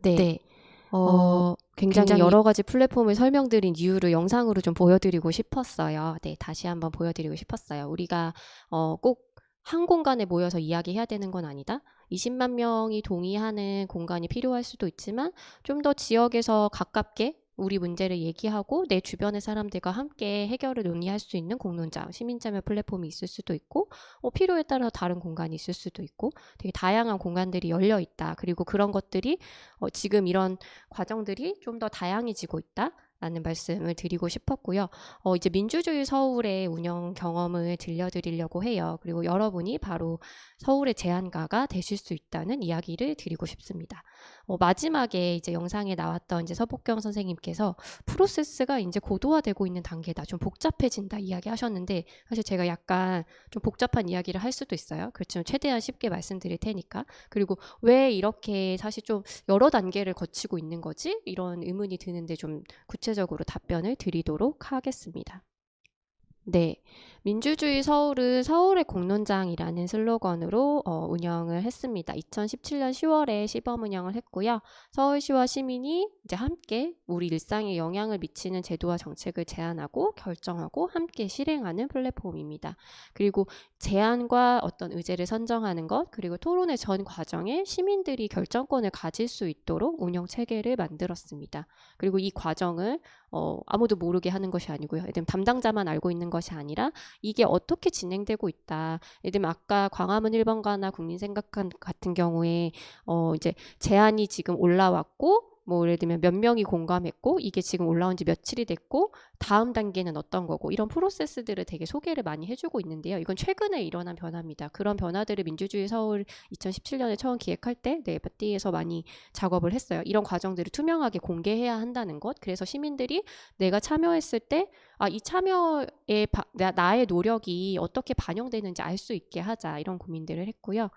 네. 굉장히 여러 가지 플랫폼을 설명드린 이유를 영상으로 좀 보여드리고 싶었어요. 네, 다시 한번 보여드리고 싶었어요. 우리가 꼭 한 공간에 모여서 이야기해야 되는 건 아니다. 20만 명이 동의하는 공간이 필요할 수도 있지만 좀 더 지역에서 가깝게 우리 문제를 얘기하고 내 주변의 사람들과 함께 해결을 논의할 수 있는 공론장, 시민참여 플랫폼이 있을 수도 있고 필요에 따라 다른 공간이 있을 수도 있고 되게 다양한 공간들이 열려 있다. 그리고 그런 것들이 지금 이런 과정들이 좀 더 다양해지고 있다. 라는 말씀을 드리고 싶었고요. 이제 민주주의 서울의 운영 경험을 들려드리려고 해요. 그리고 여러분이 바로 서울의 제안가가 되실 수 있다는 이야기를 드리고 싶습니다. 마지막에 이제 영상에 나왔던 이제 서복경 선생님께서 프로세스가 이제 고도화되고 있는 단계다. 좀 복잡해진다 이야기 하셨는데 사실 제가 약간 좀 복잡한 이야기를 할 수도 있어요. 그렇지만 최대한 쉽게 말씀드릴 테니까. 그리고 왜 이렇게 사실 좀 여러 단계를 거치고 있는 거지? 이런 의문이 드는데 좀 구체적으로 답변을 드리도록 하겠습니다. 네, 민주주의 서울은 서울의 공론장이라는 슬로건으로 운영을 했습니다. 2017년 10월에 시범 운영을 했고요. 서울시와 시민이 이제 함께 우리 일상에 영향을 미치는 제도와 정책을 제안하고 결정하고 함께 실행하는 플랫폼입니다. 그리고 제안과 어떤 의제를 선정하는 것, 그리고 토론의 전 과정에 시민들이 결정권을 가질 수 있도록 운영 체계를 만들었습니다. 그리고 이 과정을 아무도 모르게 하는 것이 아니고요. 예를 들면 담당자만 알고 있는 것이 아니라 이게 어떻게 진행되고 있다. 예를 들면 아까 광화문 1번가나 국민생각관 같은 경우에 이제 제안이 지금 올라왔고 뭐 예를 들면 몇 명이 공감했고 이게 지금 올라온 지 며칠이 됐고 다음 단계는 어떤 거고 이런 프로세스들을 되게 소개를 많이 해주고 있는데요. 이건 최근에 일어난 변화입니다. 그런 변화들을 민주주의 서울 2017년에 처음 기획할 때 FD에서 많이 작업을 했어요. 이런 과정들을 투명하게 공개해야 한다는 것. 그래서 시민들이 내가 참여했을 때 이 참여에 나의 노력이 어떻게 반영되는지 알 수 있게 하자 이런 고민들을 했고요.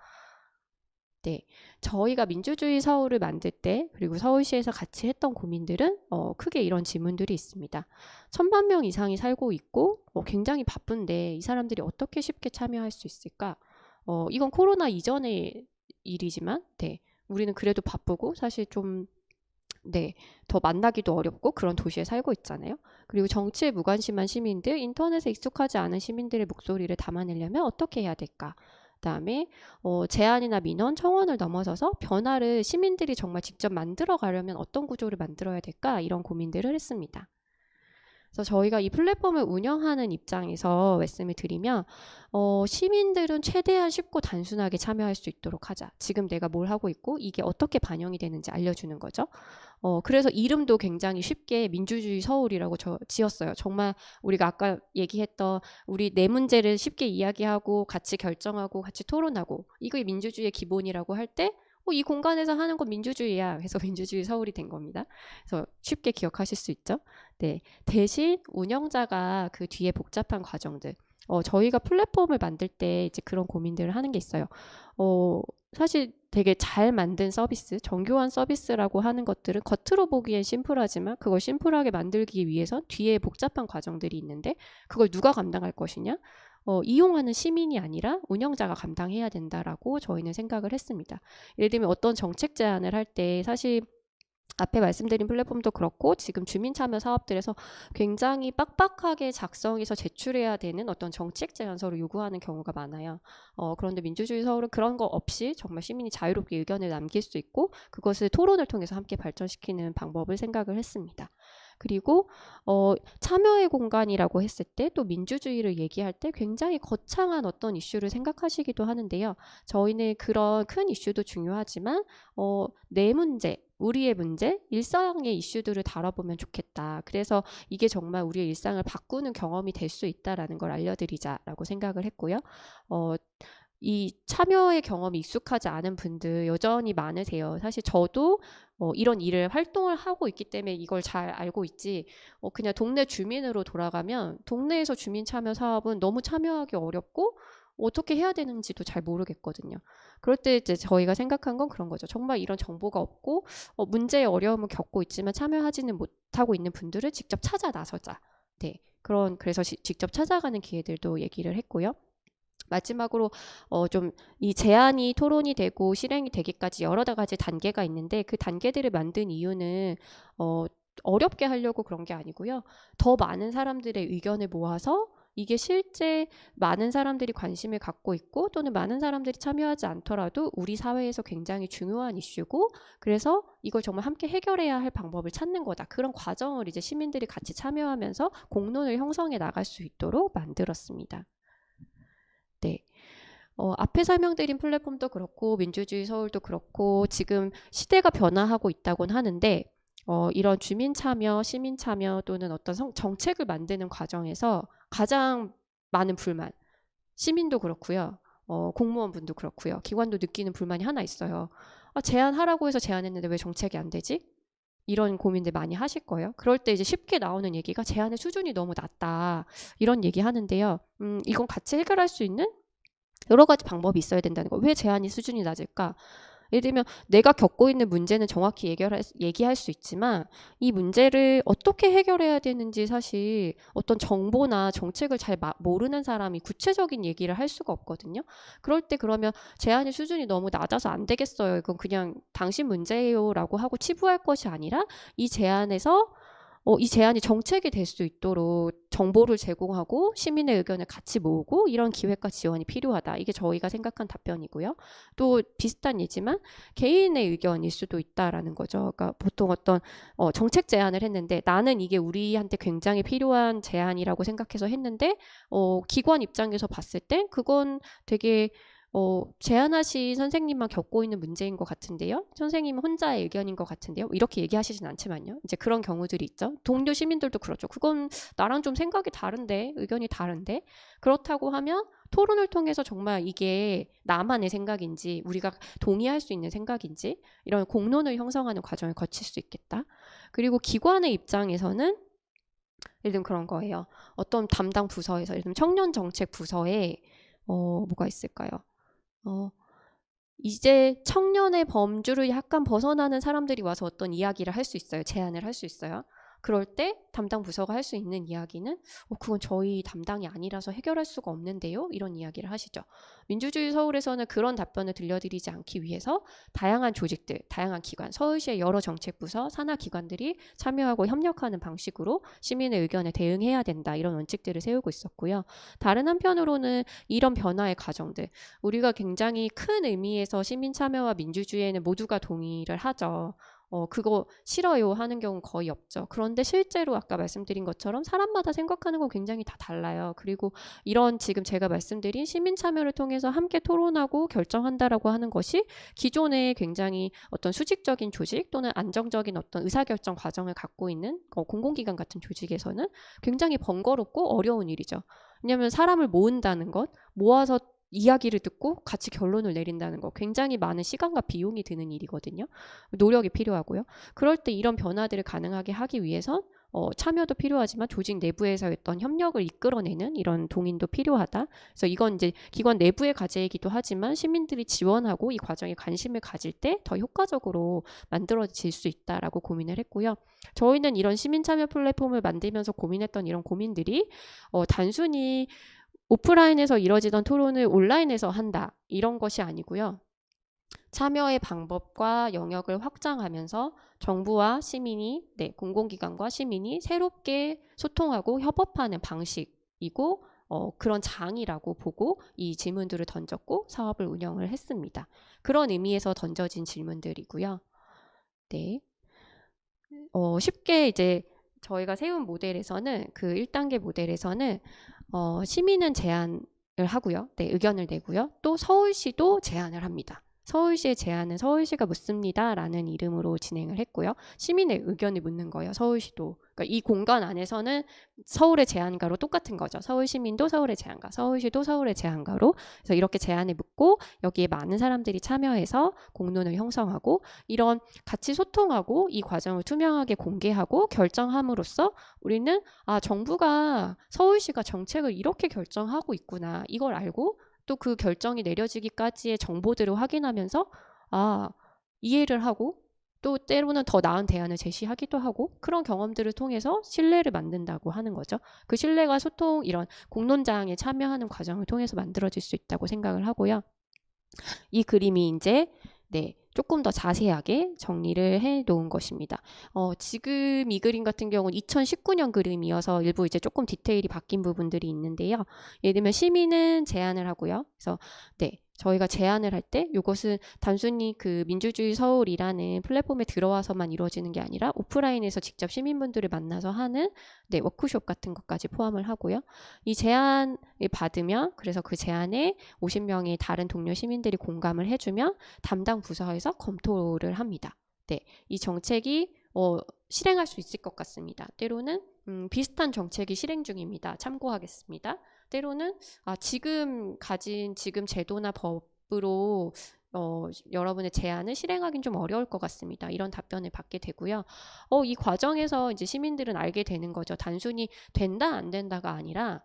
네, 저희가 민주주의 서울을 만들 때 그리고 서울시에서 같이 했던 고민들은 크게 이런 질문들이 있습니다. 1,000만 명 이상이 살고 있고 굉장히 바쁜데 이 사람들이 어떻게 쉽게 참여할 수 있을까? 이건 코로나 이전의 일이지만 네, 우리는 그래도 바쁘고 사실 좀 네, 더 만나기도 어렵고 그런 도시에 살고 있잖아요. 그리고 정치에 무관심한 시민들, 인터넷에 익숙하지 않은 시민들의 목소리를 담아내려면 어떻게 해야 될까? 그다음에 제안이나 민원, 청원을 넘어서서 변화를 시민들이 정말 직접 만들어 가려면 어떤 구조를 만들어야 될까? 이런 고민들을 했습니다. 그래서 저희가 이 플랫폼을 운영하는 입장에서 말씀을 드리면 시민들은 최대한 쉽고 단순하게 참여할 수 있도록 하자. 지금 내가 뭘 하고 있고 이게 어떻게 반영이 되는지 알려주는 거죠. 그래서 이름도 굉장히 쉽게 민주주의 서울이라고 지었어요. 정말 우리가 아까 얘기했던 우리 내 문제를 쉽게 이야기하고 같이 결정하고 같이 토론하고 이게 민주주의의 기본이라고 할 때 이 공간에서 하는 건 민주주의야. 그래서 민주주의 서울이 된 겁니다. 그래서 쉽게 기억하실 수 있죠. 네. 대신 운영자가 그 뒤에 복잡한 과정들 저희가 플랫폼을 만들 때 이제 그런 고민들을 하는 게 있어요. 사실 되게 잘 만든 서비스, 정교한 서비스라고 하는 것들은 겉으로 보기엔 심플하지만 그걸 심플하게 만들기 위해선 뒤에 복잡한 과정들이 있는데 그걸 누가 감당할 것이냐? 이용하는 시민이 아니라 운영자가 감당해야 된다라고 저희는 생각을 했습니다. 예를 들면 어떤 정책 제안을 할 때 사실 앞에 말씀드린 플랫폼도 그렇고 지금 주민참여 사업들에서 굉장히 빡빡하게 작성해서 제출해야 되는 어떤 정책 제안서를 요구하는 경우가 많아요. 그런데 민주주의 서울은 그런 거 없이 정말 시민이 자유롭게 의견을 남길 수 있고 그것을 토론을 통해서 함께 발전시키는 방법을 생각을 했습니다. 그리고 참여의 공간이라고 했을 때 또 민주주의를 얘기할 때 굉장히 거창한 어떤 이슈를 생각하시기도 하는데요. 저희는 그런 큰 이슈도 중요하지만 내 문제, 우리의 문제, 일상의 이슈들을 다뤄보면 좋겠다. 그래서 이게 정말 우리의 일상을 바꾸는 경험이 될 수 있다라는 걸 알려드리자라고 생각을 했고요. 이 참여의 경험이 익숙하지 않은 분들 여전히 많으세요. 사실 저도 이런 일을 활동을 하고 있기 때문에 이걸 잘 알고 있지 그냥 동네 주민으로 돌아가면 동네에서 주민 참여 사업은 너무 참여하기 어렵고 어떻게 해야 되는지도 잘 모르겠거든요. 그럴 때 이제 저희가 생각한 건 그런 거죠. 정말 이런 정보가 없고 문제의 어려움을 겪고 있지만 참여하지는 못하고 있는 분들을 직접 찾아 나서자. 네, 그래서 직접 찾아가는 기회들도 얘기를 했고요. 마지막으로 좀 이 제안이 토론이 되고 실행이 되기까지 여러 가지 단계가 있는데 그 단계들을 만든 이유는 어렵게 하려고 그런 게 아니고요. 더 많은 사람들의 의견을 모아서 이게 실제 많은 사람들이 관심을 갖고 있고 또는 많은 사람들이 참여하지 않더라도 우리 사회에서 굉장히 중요한 이슈고 그래서 이걸 정말 함께 해결해야 할 방법을 찾는 거다. 그런 과정을 이제 시민들이 같이 참여하면서 공론을 형성해 나갈 수 있도록 만들었습니다. 네. 앞에 설명드린 플랫폼도 그렇고 민주주의 서울도 그렇고 지금 시대가 변화하고 있다고는 하는데 이런 주민 참여, 시민 참여 또는 어떤 정책을 만드는 과정에서 가장 많은 불만, 시민도 그렇고요. 공무원분도 그렇고요. 기관도 느끼는 불만이 하나 있어요. 제안하라고 해서 제안했는데 왜 정책이 안 되지? 이런 고민들 많이 하실 거예요. 그럴 때 이제 쉽게 나오는 얘기가 제안의 수준이 너무 낮다. 이런 얘기 하는데요. 이건 같이 해결할 수 있는 여러 가지 방법이 있어야 된다는 거. 왜 제한이 수준이 낮을까? 예를 들면 내가 겪고 있는 문제는 정확히 얘기할 수 있지만 이 문제를 어떻게 해결해야 되는지 사실 어떤 정보나 정책을 잘 모르는 사람이 구체적인 얘기를 할 수가 없거든요. 그럴 때 그러면 제한의 수준이 너무 낮아서 안 되겠어요. 이건 그냥 당신 문제예요 라고 하고 치부할 것이 아니라 이 제안에서 이 제안이 정책이 될 수 있도록 정보를 제공하고 시민의 의견을 같이 모으고 이런 기획과 지원이 필요하다. 이게 저희가 생각한 답변이고요. 또 비슷한 예지만 개인의 의견일 수도 있다라는 거죠. 그러니까 보통 어떤 정책 제안을 했는데 나는 이게 우리한테 굉장히 필요한 제안이라고 생각해서 했는데 기관 입장에서 봤을 때 그건 되게 제안하신 선생님만 겪고 있는 문제인 것 같은데요. 선생님은 혼자의 의견인 것 같은데요. 이렇게 얘기하시진 않지만요. 이제 그런 경우들이 있죠. 동료 시민들도 그렇죠. 그건 나랑 좀 생각이 다른데, 의견이 다른데. 그렇다고 하면 토론을 통해서 정말 이게 나만의 생각인지, 우리가 동의할 수 있는 생각인지, 이런 공론을 형성하는 과정을 거칠 수 있겠다. 그리고 기관의 입장에서는 예를 들면 그런 거예요. 어떤 담당 부서에서, 예를 들면 청년정책 부서에 뭐가 있을까요? 이제 청년의 범주를 약간 벗어나는 사람들이 와서 어떤 이야기를 할 수 있어요. 제안을 할 수 있어요. 그럴 때 담당 부서가 할 수 있는 이야기는 그건 저희 담당이 아니라서 해결할 수가 없는데요. 이런 이야기를 하시죠. 민주주의 서울에서는 그런 답변을 들려드리지 않기 위해서 다양한 조직들, 다양한 기관, 서울시의 여러 정책부서, 산하기관들이 참여하고 협력하는 방식으로 시민의 의견에 대응해야 된다. 이런 원칙들을 세우고 있었고요. 다른 한편으로는 이런 변화의 과정들, 우리가 굉장히 큰 의미에서 시민 참여와 민주주의에는 모두가 동의를 하죠. 그거 싫어요 하는 경우는 거의 없죠. 그런데 실제로 아까 말씀드린 것처럼 사람마다 생각하는 건 굉장히 다 달라요. 그리고 이런 지금 제가 말씀드린 시민 참여를 통해서 함께 토론하고 결정한다라고 하는 것이 기존에 굉장히 어떤 수직적인 조직 또는 안정적인 어떤 의사결정 과정을 갖고 있는 공공기관 같은 조직에서는 굉장히 번거롭고 어려운 일이죠. 왜냐하면 사람을 모은다는 것, 모아서 이야기를 듣고 같이 결론을 내린다는 거 굉장히 많은 시간과 비용이 드는 일이거든요. 노력이 필요하고요. 그럴 때 이런 변화들을 가능하게 하기 위해선 참여도 필요하지만 조직 내부에서 어떤 협력을 이끌어내는 이런 동인도 필요하다. 그래서 이건 이제 기관 내부의 과제이기도 하지만 시민들이 지원하고 이 과정에 관심을 가질 때 더 효과적으로 만들어질 수 있다라고 고민을 했고요. 저희는 이런 시민 참여 플랫폼을 만들면서 고민했던 이런 고민들이 단순히 오프라인에서 이뤄지던 토론을 온라인에서 한다. 이런 것이 아니고요. 참여의 방법과 영역을 확장하면서 정부와 시민이, 공공기관과 시민이 새롭게 소통하고 협업하는 방식이고 그런 장이라고 보고 이 질문들을 던졌고 사업을 운영을 했습니다. 그런 의미에서 던져진 질문들이고요. 네. 쉽게 이제 저희가 세운 모델에서는 그 1단계 모델에서는 시민은 제안을 하고요. 의견을 내고요. 또 서울시도 제안을 합니다. 서울시의 제안은 서울시가 묻습니다 라는 이름으로 진행을 했고요. 시민의 의견을 묻는 거예요. 서울시도. 그러니까 이 공간 안에서는 서울의 제안가로 똑같은 거죠. 서울시민도 서울의 제안가, 서울시도 서울의 제안가로. 그래서 이렇게 제안을 묻고 여기에 많은 사람들이 참여해서 공론을 형성하고 이런 같이 소통하고 이 과정을 투명하게 공개하고 결정함으로써 우리는 정부가 서울시가 정책을 이렇게 결정하고 있구나. 이걸 알고 또 그 결정이 내려지기까지의 정보들을 확인하면서 이해를 하고 또 때로는 더 나은 대안을 제시하기도 하고 그런 경험들을 통해서 신뢰를 만든다고 하는 거죠. 그 신뢰가 소통 이런 공론장에 참여하는 과정을 통해서 만들어질 수 있다고 생각을 하고요. 이 그림이 이제 조금 더 자세하게 정리를 해 놓은 것입니다. 지금 이 그림 같은 경우는 2019년 그림이어서 일부 이제 조금 디테일이 바뀐 부분들이 있는데요. 예를 들면 시민은 제안을 하고요. 그래서 저희가 제안을 할 때 이것은 단순히 그 민주주의 서울이라는 플랫폼에 들어와서만 이루어지는 게 아니라 오프라인에서 직접 시민분들을 만나서 하는 워크숍 같은 것까지 포함을 하고요. 이 제안을 받으면 그래서 그 제안에 50명의 다른 동료 시민들이 공감을 해주면 담당 부서에서 검토를 합니다. 이 정책이 실행할 수 있을 것 같습니다. 때로는 비슷한 정책이 실행 중입니다. 참고하겠습니다. 때로는 지금 제도나 법으로 여러분의 제안을 실행하기는 좀 어려울 것 같습니다. 이런 답변을 받게 되고요. 이 과정에서 이제 시민들은 알게 되는 거죠. 단순히 된다 안 된다가 아니라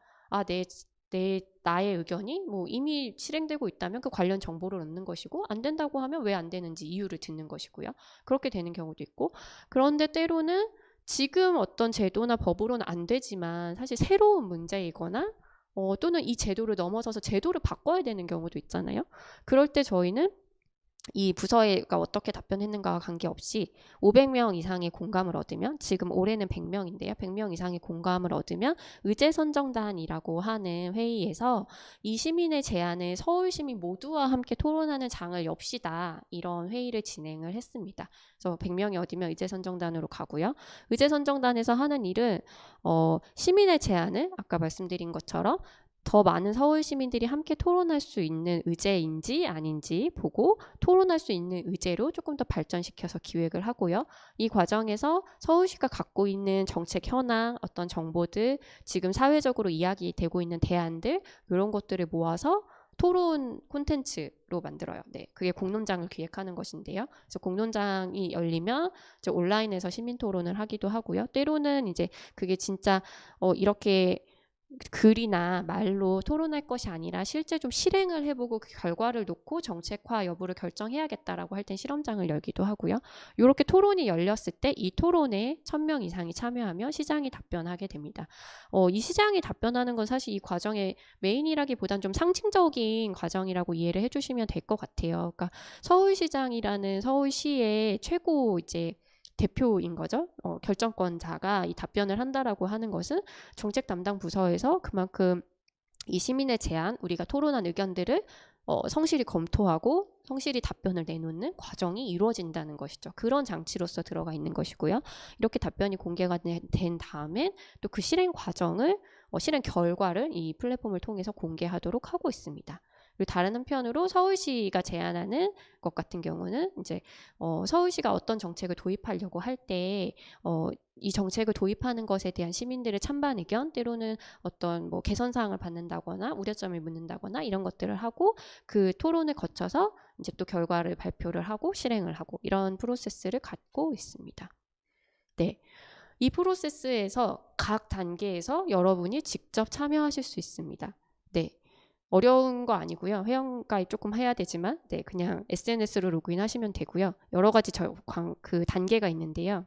나의 의견이 뭐 이미 실행되고 있다면 그 관련 정보를 얻는 것이고 안 된다고 하면 왜 안 되는지 이유를 듣는 것이고요. 그렇게 되는 경우도 있고 그런데 때로는 지금 어떤 제도나 법으로는 안 되지만 사실 새로운 문제이거나 또는 이 제도를 넘어서서 제도를 바꿔야 되는 경우도 있잖아요. 그럴 때 저희는 이 부서가 어떻게 답변했는가와 관계없이 500명 이상의 공감을 얻으면 지금 올해는 100명인데요. 100명 이상의 공감을 얻으면 의제선정단이라고 하는 회의에서 이 시민의 제안을 서울시민 모두와 함께 토론하는 장을 엽시다. 이런 회의를 진행을 했습니다. 그래서 100명이 얻으면 의제선정단으로 가고요. 의제선정단에서 하는 일은 시민의 제안을 아까 말씀드린 것처럼 더 많은 서울 시민들이 함께 토론할 수 있는 의제인지 아닌지 보고 토론할 수 있는 의제로 조금 더 발전시켜서 기획을 하고요. 이 과정에서 서울시가 갖고 있는 정책 현황, 어떤 정보들, 지금 사회적으로 이야기되고 있는 대안들 이런 것들을 모아서 토론 콘텐츠로 만들어요. 그게 공론장을 기획하는 것인데요. 그래서 공론장이 열리면 이제 온라인에서 시민 토론을 하기도 하고요. 때로는 이제 그게 진짜 이렇게 글이나 말로 토론할 것이 아니라 실제 좀 실행을 해보고 그 결과를 놓고 정책화 여부를 결정해야겠다라고 할 땐 실험장을 열기도 하고요. 이렇게 토론이 열렸을 때 이 토론에 1000명 이상이 참여하면 시장이 답변하게 됩니다. 이 시장이 답변하는 건 사실 이 과정의 메인이라기보단 좀 상징적인 과정이라고 이해를 해주시면 될 것 같아요. 그러니까 서울시장이라는 서울시의 최고 이제 대표인 거죠. 결정권자가 이 답변을 한다라고 하는 것은 정책 담당 부서에서 그만큼 이 시민의 제안, 우리가 토론한 의견들을 성실히 검토하고 성실히 답변을 내놓는 과정이 이루어진다는 것이죠. 그런 장치로서 들어가 있는 것이고요. 이렇게 답변이 공개가 된 다음에 또 그 실행 과정을 실행 결과를 이 플랫폼을 통해서 공개하도록 하고 있습니다. 그리고 다른 한편으로 서울시가 제안하는 것 같은 경우는 이제 서울시가 어떤 정책을 도입하려고 할 때 이 정책을 도입하는 것에 대한 시민들의 찬반 의견 때로는 어떤 뭐 개선 사항을 받는다거나 우려점을 묻는다거나 이런 것들을 하고 그 토론을 거쳐서 이제 또 결과를 발표를 하고 실행을 하고 이런 프로세스를 갖고 있습니다. 이 프로세스에서 각 단계에서 여러분이 직접 참여하실 수 있습니다. 어려운 거 아니고요. 회원가입 조금 해야 되지만 그냥 SNS로 로그인하시면 되고요. 여러 가지 그 단계가 있는데요.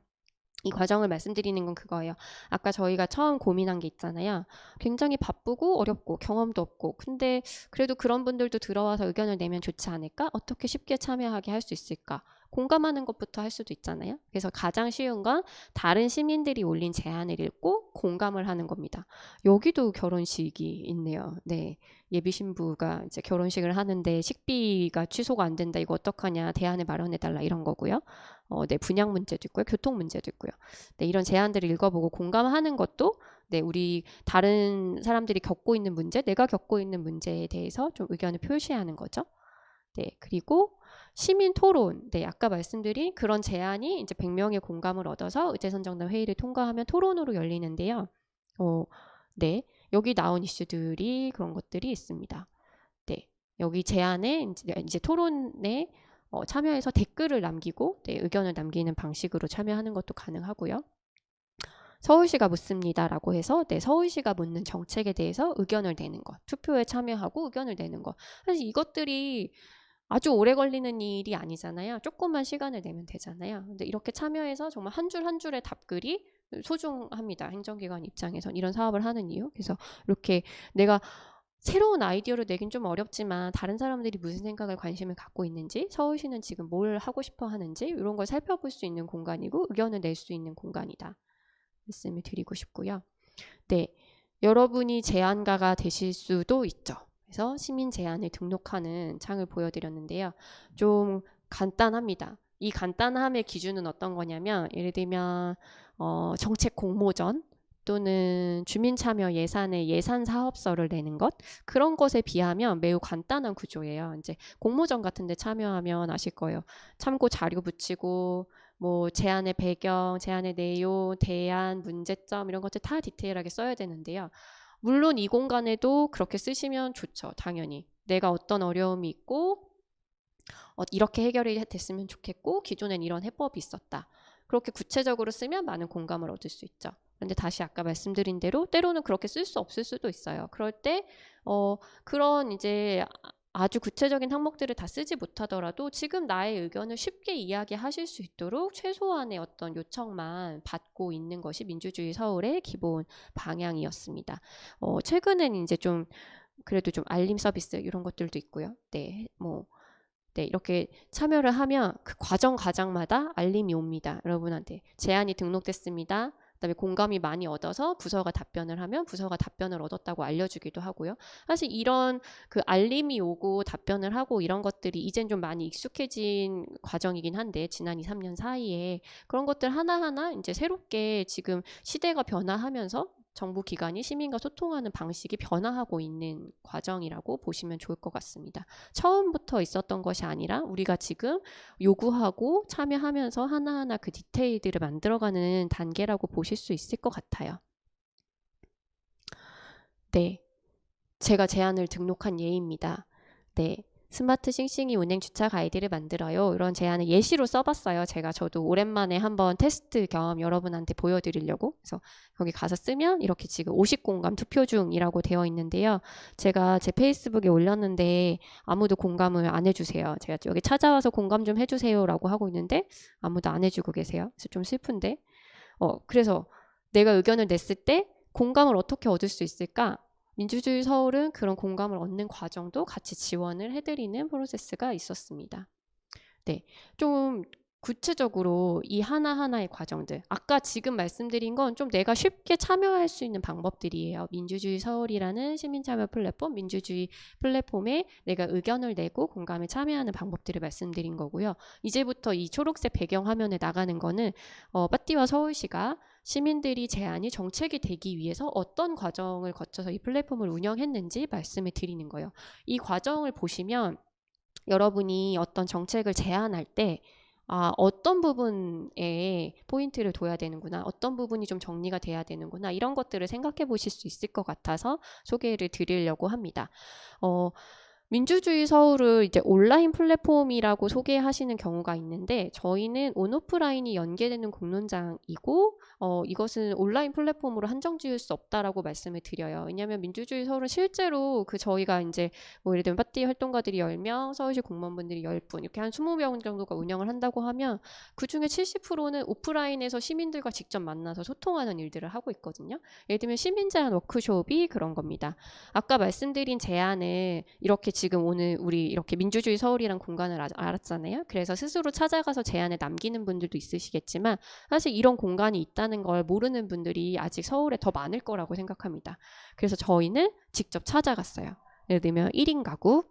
이 과정을 말씀드리는 건 그거예요. 아까 저희가 처음 고민한 게 있잖아요. 굉장히 바쁘고 어렵고 경험도 없고 근데 그래도 그런 분들도 들어와서 의견을 내면 좋지 않을까? 어떻게 쉽게 참여하게 할 수 있을까? 공감하는 것부터 할 수도 있잖아요. 그래서 가장 쉬운 건 다른 시민들이 올린 제안을 읽고 공감을 하는 겁니다. 여기도 결혼식이 있네요. 예비 신부가 이제 결혼식을 하는데 식비가 취소가 안 된다. 이거 어떡하냐. 대안을 마련해달라 이런 거고요. 분양 문제도 있고요. 교통 문제도 있고요. 이런 제안들을 읽어보고 공감하는 것도 우리 다른 사람들이 겪고 있는 문제, 내가 겪고 있는 문제에 대해서 좀 의견을 표시하는 거죠. 그리고 시민 토론. 아까 말씀드린 그런 제안이 이제 100명의 공감을 얻어서 의제선정단 회의를 통과하면 토론으로 열리는데요. 여기 나온 이슈들이 그런 것들이 있습니다. 여기 제안에 이제 토론에 참여해서 댓글을 남기고 의견을 남기는 방식으로 참여하는 것도 가능하고요. 서울시가 묻습니다라고 해서 서울시가 묻는 정책에 대해서 의견을 내는 것, 투표에 참여하고 의견을 내는 것. 사실 이것들이 아주 오래 걸리는 일이 아니잖아요. 조금만 시간을 내면 되잖아요. 근데 이렇게 참여해서 정말 한 줄 한 줄의 답글이 소중합니다. 행정기관 입장에선 이런 사업을 하는 이유. 그래서 이렇게 내가 새로운 아이디어를 내긴 좀 어렵지만 다른 사람들이 무슨 생각을 관심을 갖고 있는지, 서울시는 지금 뭘 하고 싶어 하는지 이런 걸 살펴볼 수 있는 공간이고 의견을 낼 수 있는 공간이다. 말씀을 드리고 싶고요. 네, 여러분이 제안가가 되실 수도 있죠. 그래서 시민 제안을 등록하는 창을 보여드렸는데요. 좀 간단합니다. 이 간단함의 기준은 어떤 거냐면 예를 들면 정책 공모전 또는 주민참여 예산의 예산 사업서를 내는 것, 그런 것에 비하면 매우 간단한 구조예요. 이제 공모전 같은 데 참여하면 아실 거예요. 참고 자료 붙이고 뭐 제안의 배경, 제안의 내용, 대안, 문제점 이런 것들 다 디테일하게 써야 되는데요. 물론 이 공간에도 그렇게 쓰시면 좋죠. 당연히. 내가 어떤 어려움이 있고 이렇게 해결이 됐으면 좋겠고 기존엔 이런 해법이 있었다. 그렇게 구체적으로 쓰면 많은 공감을 얻을 수 있죠. 그런데 다시 아까 말씀드린 대로 때로는 그렇게 쓸 수 없을 수도 있어요. 그럴 때 그런 이제 아주 구체적인 항목들을 다 쓰지 못하더라도 지금 나의 의견을 쉽게 이야기하실 수 있도록 최소한의 어떤 요청만 받고 있는 것이 민주주의 서울의 기본 방향이었습니다. 최근엔 이제 좀 그래도 좀 알림 서비스 이런 것들도 있고요. 네, 네, 이렇게 참여를 하면 그 과정마다 알림이 옵니다. 여러분한테 제안이 등록됐습니다. 그다음에 공감이 많이 얻어서 부서가 답변을 하면 부서가 답변을 얻었다고 알려주기도 하고요. 사실 이런 그 알림이 오고 답변을 하고 이런 것들이 이젠 좀 많이 익숙해진 과정이긴 한데 지난 2, 3년 사이에 그런 것들 하나하나 이제 새롭게 지금 시대가 변화하면서 정부 기관이 시민과 소통하는 방식이 변화하고 있는 과정이라고 보시면 좋을 것 같습니다. 처음부터 있었던 것이 아니라 우리가 지금 요구하고 참여하면서 하나하나 그 디테일들을 만들어가는 단계라고 보실 수 있을 것 같아요. 네, 제가 제안을 등록한 예입니다. 네, 스마트 싱싱이 운행 주차 가이드를 만들어요. 이런 제안을 예시로 써봤어요. 저도 오랜만에 한번 테스트 겸 여러분한테 보여드리려고. 그래서 여기 가서 쓰면 이렇게 지금 50공감 투표 중이라고 되어 있는데요. 제가 제 페이스북에 올렸는데 아무도 공감을 안 해주세요. 제가 여기 찾아와서 공감 좀 해주세요라고 하고 있는데 아무도 안 해주고 계세요. 그래서 좀 슬픈데. 그래서 내가 의견을 냈을 때 공감을 어떻게 얻을 수 있을까? 민주주의 서울은 그런 공감을 얻는 과정도 같이 지원을 해드리는 프로세스가 있었습니다. 네, 좀 구체적으로 이 하나하나의 과정들, 아까 지금 말씀드린 건 좀 내가 쉽게 참여할 수 있는 방법들이에요. 민주주의 서울이라는 시민참여 플랫폼, 민주주의 플랫폼에 내가 의견을 내고 공감에 참여하는 방법들을 말씀드린 거고요. 이제부터 이 초록색 배경 화면에 나가는 거는 빠띠와 서울시가 시민들이 제안이 정책이 되기 위해서 어떤 과정을 거쳐서 이 플랫폼을 운영했는지 말씀을 드리는 거예요. 이 과정을 보시면 여러분이 어떤 정책을 제안할 때 어떤 부분에 포인트를 둬야 되는구나, 어떤 부분이 좀 정리가 돼야 되는구나, 이런 것들을 생각해 보실 수 있을 것 같아서 소개를 드리려고 합니다. 민주주의 서울을 이제 온라인 플랫폼이라고 소개하시는 경우가 있는데 저희는 온오프라인이 연계되는 공론장이고 이것은 온라인 플랫폼으로 한정 지을 수 없다라고 말씀을 드려요. 왜냐하면 민주주의 서울은 실제로 저희가 이제 예를 들면 빠띠 활동가들이 10명, 서울시 공무원분들이 10분 이렇게 한 20명 정도가 운영을 한다고 하면 그중에 70%는 오프라인에서 시민들과 직접 만나서 소통하는 일들을 하고 있거든요. 예를 들면 시민 제안 워크숍이 그런 겁니다. 아까 말씀드린 제안을 이렇게 지금 오늘 우리 이렇게 민주주의 서울이란 공간을 알았잖아요. 그래서 스스로 찾아가서 제안을 남기는 분들도 있으시겠지만 사실 이런 공간이 있다는 걸 모르는 분들이 아직 서울에 더 많을 거라고 생각합니다. 그래서 저희는 직접 찾아갔어요. 예를 들면 1인 가구,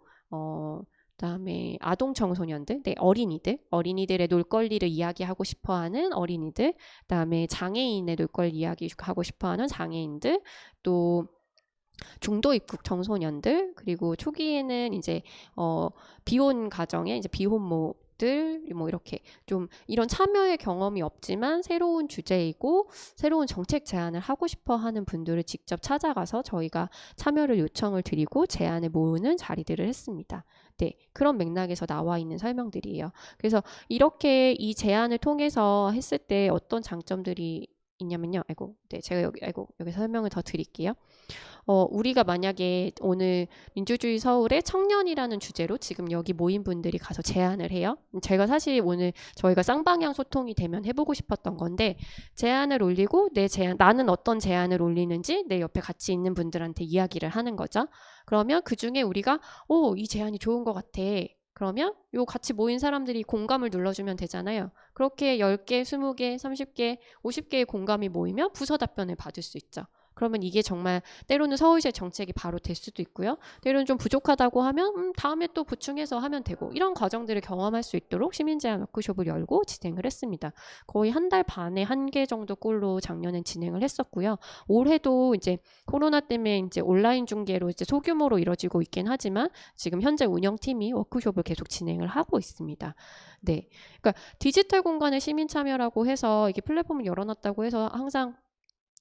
그다음에 아동 청소년들, 네, 어린이들의 놀 권리를 이야기하고 싶어하는 어린이들, 그다음에 장애인의 놀 권리 이야기하고 싶어하는 장애인들, 또 중도 입국 청소년들, 그리고 초기에는 이제 비혼 가정에 이제 비혼모들 뭐 이렇게 좀 이런 참여의 경험이 없지만 새로운 주제이고 새로운 정책 제안을 하고 싶어 하는 분들을 직접 찾아가서 저희가 참여를 요청을 드리고 제안을 모으는 자리들을 했습니다. 네, 그런 맥락에서 나와 있는 설명들이에요. 그래서 이렇게 이 제안을 통해서 했을 때 어떤 장점들이 있냐면요. 제가 여기 설명을 더 드릴게요. 우리가 만약에 오늘 민주주의 서울의 청년이라는 주제로 지금 여기 모인 분들이 가서 제안을 해요. 제가 사실 오늘 저희가 쌍방향 소통이 되면 해보고 싶었던 건데, 제안을 올리고 나는 어떤 제안을 올리는지 내 옆에 같이 있는 분들한테 이야기를 하는 거죠. 그러면 그 중에 우리가 이 제안이 좋은 것 같아. 그러면 요 같이 모인 사람들이 공감을 눌러주면 되잖아요. 그렇게 10개, 20개, 30개, 50개의 공감이 모이면 부서 답변을 받을 수 있죠. 그러면 이게 정말 때로는 서울시의 정책이 바로 될 수도 있고요. 때로는 좀 부족하다고 하면 다음에 또 보충해서 하면 되고, 이런 과정들을 경험할 수 있도록 시민제안 워크숍을 열고 진행을 했습니다. 거의 한 달 반에 1개 정도 꼴로 작년엔 진행을 했었고요. 올해도 이제 코로나 때문에 이제 온라인 중계로 이제 소규모로 이뤄지고 있긴 하지만 지금 현재 운영팀이 워크숍을 계속 진행을 하고 있습니다. 네, 그러니까 디지털 공간의 시민 참여라고 해서 이게 플랫폼을 열어놨다고 해서 항상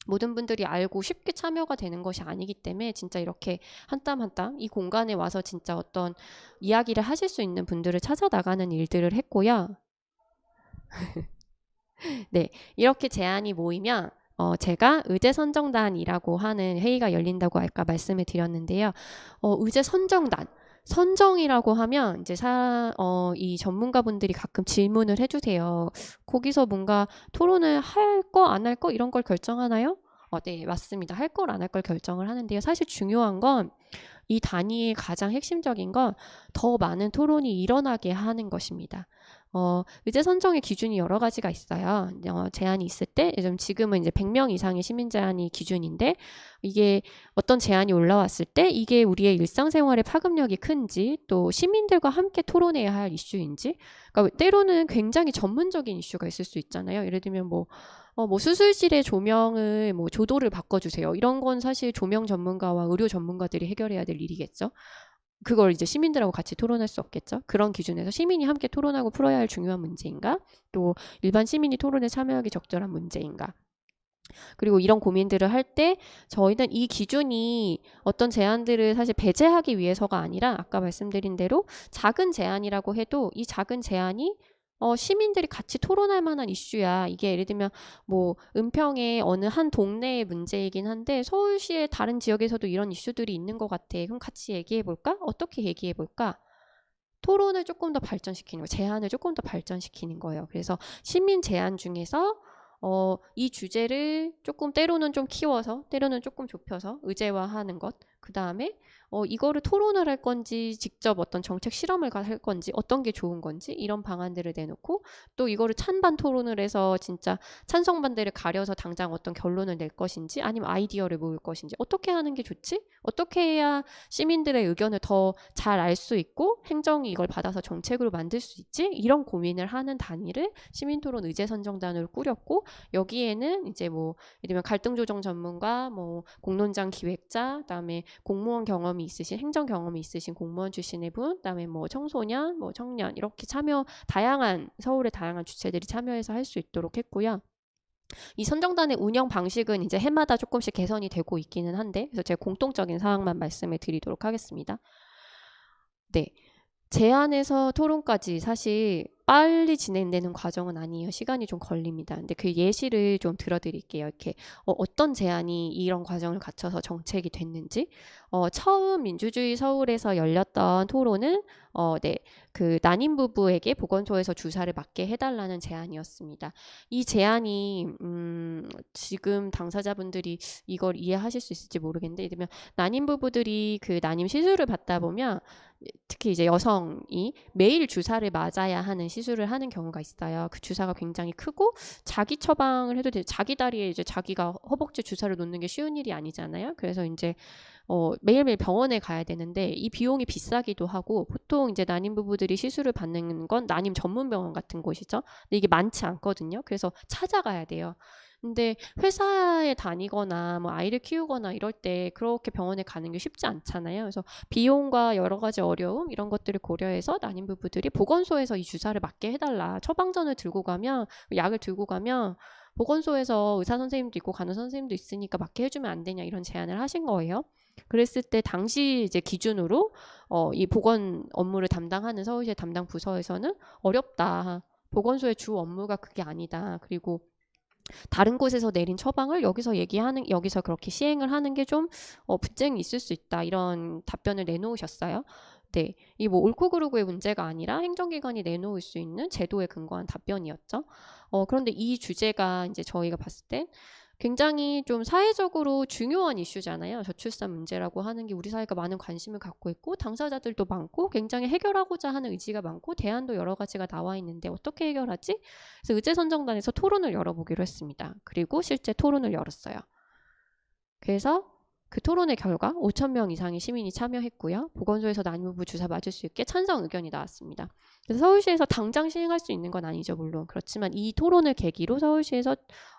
모든 분들이 알고 쉽게 참여가 되는 것이 아니기 때문에 진짜 이렇게 한 땀 한 땀 이 공간에 와서 진짜 어떤 이야기를 하실 수 있는 분들을 찾아 나가는 일들을 했고요. 네, 이렇게 제안이 모이면 제가 의제 선정단이라고 하는 회의가 열린다고 아까 말씀을 드렸는데요. 의제 선정이라고 하면 이제 이 전문가분들이 가끔 질문을 해주세요. 거기서 뭔가 토론을 할 거, 안 할 거 이런 걸 결정하나요? 네, 맞습니다. 할 걸, 안 할 걸 결정을 하는데요. 사실 중요한 건 이 단위의 가장 핵심적인 건 더 많은 토론이 일어나게 하는 것입니다. 의제 선정의 기준이 여러 가지가 있어요. 제안이 있을 때, 지금은 이제 100명 이상의 시민 제안이 기준인데, 이게 어떤 제안이 올라왔을 때 이게 우리의 일상생활에 파급력이 큰지, 또 시민들과 함께 토론해야 할 이슈인지, 그러니까 때로는 굉장히 전문적인 이슈가 있을 수 있잖아요. 예를 들면 뭐 수술실의 조명을 조도를 바꿔주세요. 이런 건 사실 조명 전문가와 의료 전문가들이 해결해야 될 일이겠죠. 그걸 이제 시민들하고 같이 토론할 수 없겠죠. 그런 기준에서 시민이 함께 토론하고 풀어야 할 중요한 문제인가? 또 일반 시민이 토론에 참여하기 적절한 문제인가? 그리고 이런 고민들을 할 때 저희는 이 기준이 어떤 제안들을 사실 배제하기 위해서가 아니라 아까 말씀드린 대로 작은 제안이라고 해도 이 작은 제안이 시민들이 같이 토론할 만한 이슈야. 이게 예를 들면 은평의 어느 한 동네의 문제이긴 한데 서울시의 다른 지역에서도 이런 이슈들이 있는 것 같아. 그럼 같이 얘기해 볼까? 어떻게 얘기해 볼까? 토론을 조금 더 발전시키는 거예요. 제안을 조금 더 발전시키는 거예요. 그래서 시민 제안 중에서 이 주제를 조금 때로는 좀 키워서 때로는 조금 좁혀서 의제화하는 것. 그 다음에 이거를 토론을 할 건지 직접 어떤 정책 실험을 할 건지 어떤 게 좋은 건지 이런 방안들을 내놓고 또 이거를 찬반 토론을 해서 진짜 찬성 반대를 가려서 당장 어떤 결론을 낼 것인지 아니면 아이디어를 모을 것인지 어떻게 하는 게 좋지? 어떻게 해야 시민들의 의견을 더 잘 알 수 있고 행정이 이걸 받아서 정책으로 만들 수 있지? 이런 고민을 하는 단위를 시민토론 의제선정단으로 꾸렸고 여기에는 이제 예를 들면 갈등 조정 전문가, 공론장 기획자, 그다음에 공무원 경험이 있으신 행정 경험이 있으신 공무원 출신의 분, 그다음에 청소년, 청년 이렇게 다양한 서울의 다양한 주체들이 참여해서 할 수 있도록 했고요. 이 선정단의 운영 방식은 이제 해마다 조금씩 개선이 되고 있기는 한데 그래서 제가 공통적인 사항만 말씀을 드리도록 하겠습니다. 네. 제안에서 토론까지 사실 빨리 진행되는 과정은 아니에요. 시간이 좀 걸립니다. 근데 그 예시를 좀 들어드릴게요. 이렇게 어떤 제안이 이런 과정을 거쳐서 정책이 됐는지. 처음 민주주의 서울에서 열렸던 토론은 그 난임 부부에게 보건소에서 주사를 맞게 해달라는 제안이었습니다. 이 제안이 지금 당사자분들이 이걸 이해하실 수 있을지 모르겠는데, 예를 들면 난임 부부들이 그 난임 시술을 받다 보면 특히 이제 여성이 매일 주사를 맞아야 하는 시술을 하는 경우가 있어요. 그 주사가 굉장히 크고 자기 처방을 해도 자기 다리에 이제 자기가 허벅지 주사를 놓는 게 쉬운 일이 아니잖아요. 그래서 이제 매일매일 병원에 가야 되는데 이 비용이 비싸기도 하고 보통 이제 난임 부부들이 시술을 받는 건 난임 전문 병원 같은 곳이죠. 근데 이게 많지 않거든요. 그래서 찾아가야 돼요. 근데 회사에 다니거나 아이를 키우거나 이럴 때 그렇게 병원에 가는 게 쉽지 않잖아요. 그래서 비용과 여러 가지 어려움 이런 것들을 고려해서 난임 부부들이 보건소에서 이 주사를 맞게 해달라. 처방전을 들고 가면 약을 들고 가면 보건소에서 의사 선생님도 있고 간호 선생님도 있으니까 맞게 해주면 안 되냐 이런 제안을 하신 거예요. 그랬을 때 당시 이제 기준으로 이 보건 업무를 담당하는 서울시의 담당 부서에서는 어렵다. 보건소의 주 업무가 그게 아니다. 그리고 다른 곳에서 내린 처방을 여기서 그렇게 시행을 하는 게 좀 분쟁이 있을 수 있다. 이런 답변을 내놓으셨어요. 네, 이 뭐 옳고 그르고의 문제가 아니라 행정기관이 내놓을 수 있는 제도에 근거한 답변이었죠. 그런데 이 주제가 이제 저희가 봤을 때 굉장히 좀 사회적으로 중요한 이슈잖아요. 저출산 문제라고 하는 게 우리 사회가 많은 관심을 갖고 있고 당사자들도 많고 굉장히 해결하고자 하는 의지가 많고 대안도 여러 가지가 나와 있는데 어떻게 해결하지? 그래서 의제선정단에서 토론을 열어보기로 했습니다. 그리고 실제 토론을 열었어요. 그래서 그 토론의 결과 5,000명 이상의 시민이 참여했고요. 보건소에서 난임부부 주사 맞을 수 있게 찬성 의견이 나왔습니다. 그래서 서울시에서 당장 시행할 수 있는 건 아니죠, 물론. 그렇지만 이 토론을 계기로 서울시에서